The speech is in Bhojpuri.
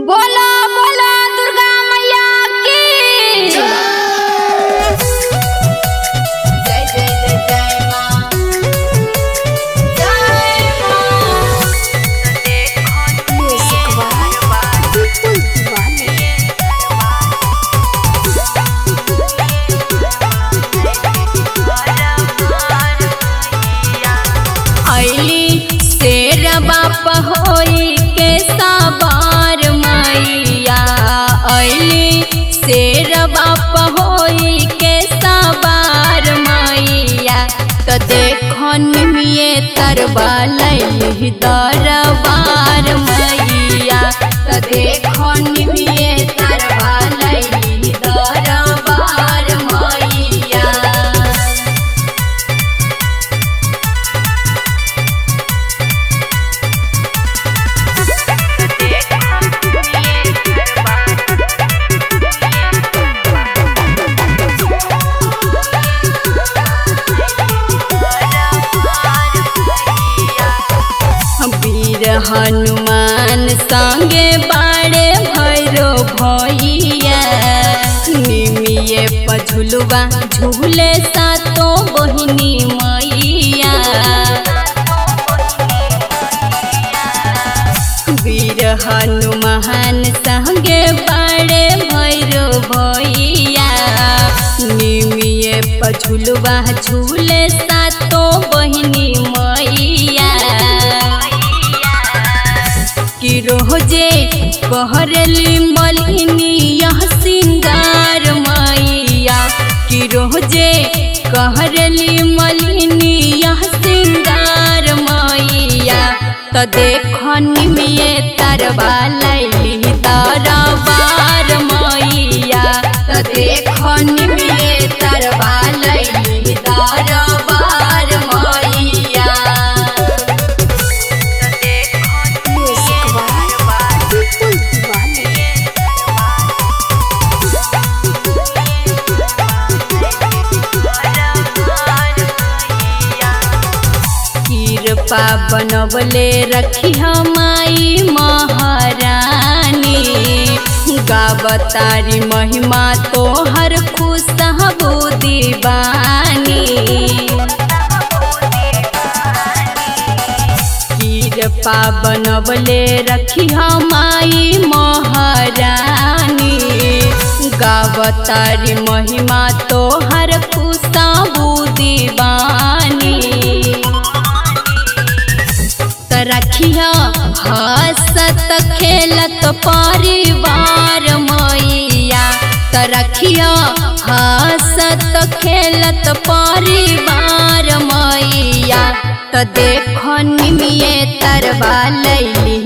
बोला बोला दुर्गा मैया की जय जय जय जय मां जय अली शेर बाप होई के सवार मैया अली शेर बाप होई के सवार मैया तो देखो निमिये तरबा लैली दरबार मैया तो देखो निमिये तरबा लैली दरबार मैया। हनुमान संगे बाड़े भैरो भैया निमिये पझुलवा झूले सातो बहिनी मैया वीर हनुमान संगे बाड़े भैरो भैया निमिये पझुलवा झूले सातो बहिनी मैया कि रोजे कहरली मलिनी यह सिंगार मैया कि रोजे कहरली मलिनी यह सिंगार मैया तो देखो निमिये तरबा लैली दरबार मैया तो देखो निमिये तरबा लैली दरबार मैया। कृपा बनवले रखी हमाई महारानी गावतारी महिमा तोहर खुशबू दीवानी कृपा बनवले रखी हमाई महारानी गावतारी महिमा तोहर खुशबू दीवानी रखिया हंसत खेलत परिवार मैया तो रखिया हंसत खेलत परिवार मैया तो देखो निमिये तरबा लैली